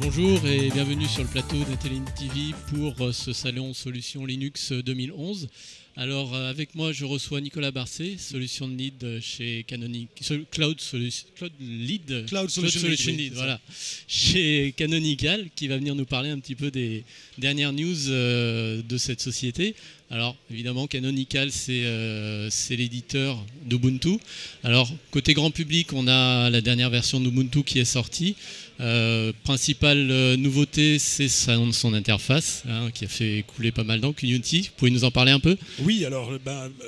Bonjour et bienvenue sur le plateau d'Intelline TV pour ce salon Solutions Linux 2011. Alors avec moi je reçois Nicolas Barcet, Solution Lead chez Canonical, Cloud Solution Lead, voilà, chez Canonical, qui va venir nous parler un petit peu des dernières news de cette société. Alors évidemment Canonical c'est l'éditeur d'Ubuntu. Alors côté grand public on a la dernière version d'Ubuntu qui est sortie. Principale nouveauté, c'est son interface qui a fait couler pas mal d'encre, Unity. Vous pouvez nous en parler un peu? Oui, alors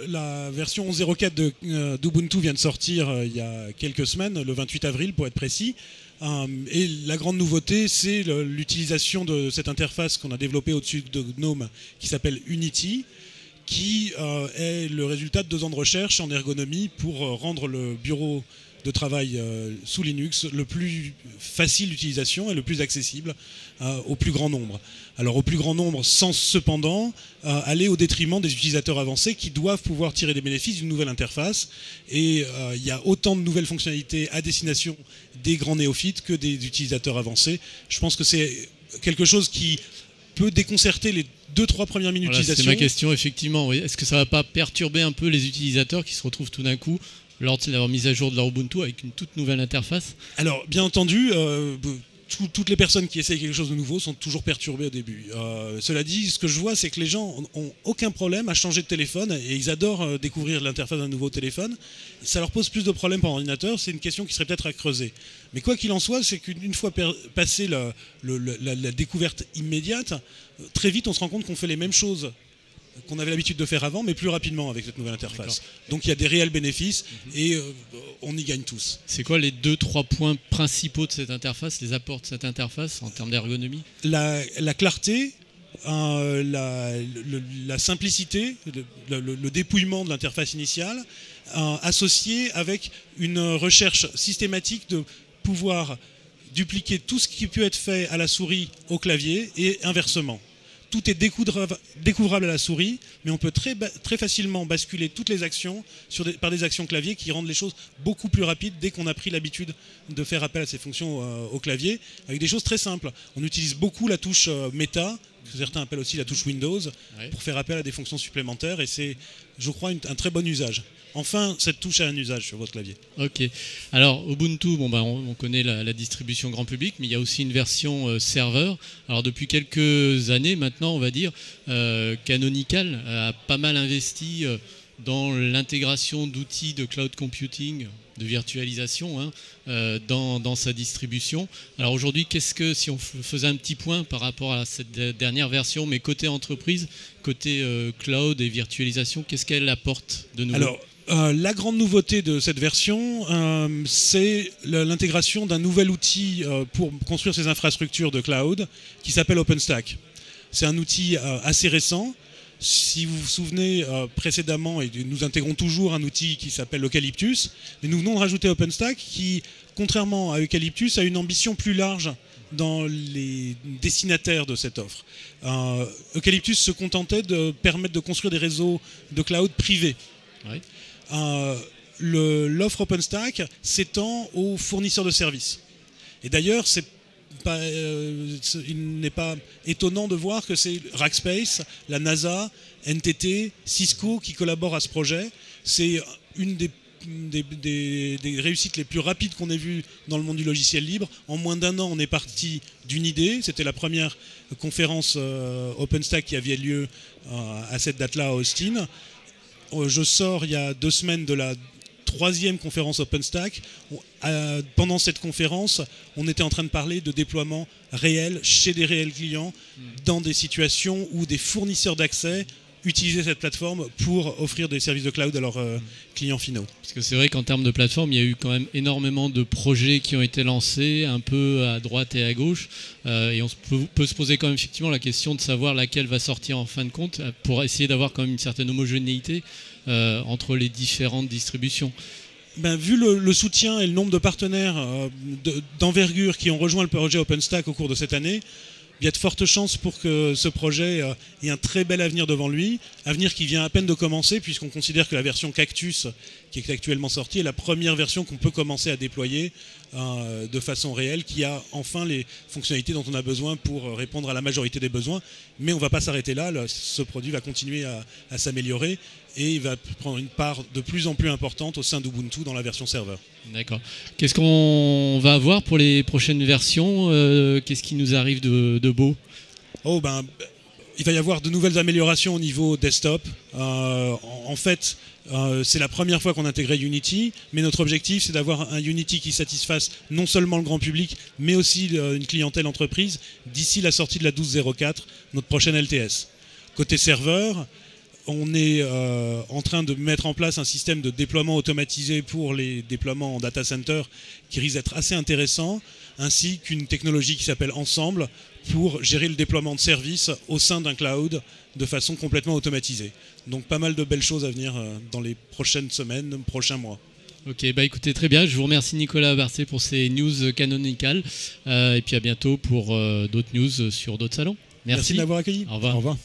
la version 0.4 d'Ubuntu vient de sortir il y a quelques semaines, le 28 avril pour être précis. Et la grande nouveauté, c'est l'utilisation de cette interface qu'on a développée au-dessus de GNOME qui s'appelle Unity, qui est le résultat de 2 ans de recherche en ergonomie pour rendre le bureau de travail sous Linux le plus facile d'utilisation et le plus accessible au plus grand nombre. Alors au plus grand nombre sans cependant aller au détriment des utilisateurs avancés qui doivent pouvoir tirer des bénéfices d'une nouvelle interface. Et il y a autant de nouvelles fonctionnalités à destination des grands néophytes que des utilisateurs avancés. Je pense que c'est quelque chose qui peut déconcerter les 2-3 premières minutes d'utilisation. C'est ma question, effectivement. Oui. Est-ce que ça ne va pas perturber un peu les utilisateurs qui se retrouvent tout d'un coup lors de leur mise à jour de leur Ubuntu avec une toute nouvelle interface? Alors, bien entendu, toutes les personnes qui essayent quelque chose de nouveau sont toujours perturbées au début. Cela dit, ce que je vois, c'est que les gens n'ont aucun problème à changer de téléphone et ils adorent découvrir l'interface d'un nouveau téléphone. Ça leur pose plus de problèmes pour l'ordinateur, c'est une question qui serait peut-être à creuser. Mais quoi qu'il en soit, c'est qu'une fois passé la découverte immédiate, très vite on se rend compte qu'on fait les mêmes choses qu'on avait l'habitude de faire avant, mais plus rapidement avec cette nouvelle interface. Donc il y a des réels bénéfices et on y gagne tous. C'est quoi les 2-3 points principaux de cette interface, les apports de cette interface en termes d'ergonomie? La clarté, la simplicité, le dépouillement de l'interface initiale, associé avec une recherche systématique de pouvoir dupliquer tout ce qui peut être fait à la souris au clavier et inversement. Tout est découvrable à la souris, mais on peut très facilement basculer toutes les actions par des actions clavier qui rendent les choses beaucoup plus rapides dès qu'on a pris l'habitude de faire appel à ces fonctions au clavier, avec des choses très simples. On utilise beaucoup la touche Meta, que certains appellent aussi la touche Windows, pour faire appel à des fonctions supplémentaires, et c'est, je crois, un très bon usage. Enfin, cette touche a un usage sur votre clavier. Ok. Alors, Ubuntu, on connaît la distribution grand public, mais il y a aussi une version serveur. Alors, depuis quelques années maintenant, on va dire, Canonical a pas mal investi dans l'intégration d'outils de cloud computing, de virtualisation dans sa distribution. Alors aujourd'hui, si on faisait un petit point par rapport à cette dernière version, mais côté entreprise, côté cloud et virtualisation, qu'est-ce qu'elle apporte de nouveau? Alors, la grande nouveauté de cette version, c'est l'intégration d'un nouvel outil pour construire ces infrastructures de cloud qui s'appelle OpenStack. C'est un outil assez récent. Si vous vous souvenez, précédemment, et nous intégrons toujours un outil qui s'appelle Eucalyptus, mais nous venons de rajouter OpenStack qui, contrairement à Eucalyptus, a une ambition plus large dans les destinataires de cette offre. Eucalyptus se contentait de permettre de construire des réseaux de cloud privés. Oui. L'offre OpenStack s'étend aux fournisseurs de services. Et d'ailleurs, il n'est pas étonnant de voir que c'est Rackspace, la NASA, NTT, Cisco qui collaborent à ce projet. C'est une des réussites les plus rapides qu'on ait vues dans le monde du logiciel libre. En moins d'1 an, on est parti d'une idée. C'était la première conférence OpenStack qui avait lieu à cette date-là à Austin. Je sors il y a 2 semaines de la 3e conférence OpenStack. Pendant cette conférence, on était en train de parler de déploiement réel chez des réels clients dans des situations où des fournisseurs d'accès utiliser cette plateforme pour offrir des services de cloud à leurs clients finaux. Parce que c'est vrai qu'en termes de plateforme, il y a eu quand même énormément de projets qui ont été lancés, un peu à droite et à gauche, et on peut se poser quand même effectivement la question de savoir laquelle va sortir en fin de compte, pour essayer d'avoir quand même une certaine homogénéité entre les différentes distributions. Vu le soutien et le nombre de partenaires d'envergure qui ont rejoint le projet OpenStack au cours de cette année, il y a de fortes chances pour que ce projet ait un très bel avenir devant lui, avenir qui vient à peine de commencer puisqu'on considère que la version Cactus, qui est actuellement sorti, est la première version qu'on peut commencer à déployer de façon réelle, qui a enfin les fonctionnalités dont on a besoin pour répondre à la majorité des besoins. Mais on ne va pas s'arrêter là, ce produit va continuer à s'améliorer et il va prendre une part de plus en plus importante au sein d'Ubuntu dans la version serveur. D'accord. Qu'est-ce qu'on va avoir pour les prochaines versions? Qu'est-ce qui nous arrive de beau? Il va y avoir de nouvelles améliorations au niveau desktop. En fait, c'est la première fois qu'on intégrait Unity, mais notre objectif, c'est d'avoir un Unity qui satisfasse non seulement le grand public, mais aussi une clientèle entreprise d'ici la sortie de la 12.04, notre prochaine LTS. Côté serveur, on est en train de mettre en place un système de déploiement automatisé pour les déploiements en data center qui risque d'être assez intéressant, ainsi qu'une technologie qui s'appelle Ensemble pour gérer le déploiement de services au sein d'un cloud de façon complètement automatisée. Donc pas mal de belles choses à venir dans les prochaines semaines, prochains mois. Ok, écoutez, très bien. Je vous remercie Nicolas Barcé pour ces news Canonical. Et puis à bientôt pour d'autres news sur d'autres salons. Merci de m'avoir accueilli. Au revoir. Au revoir.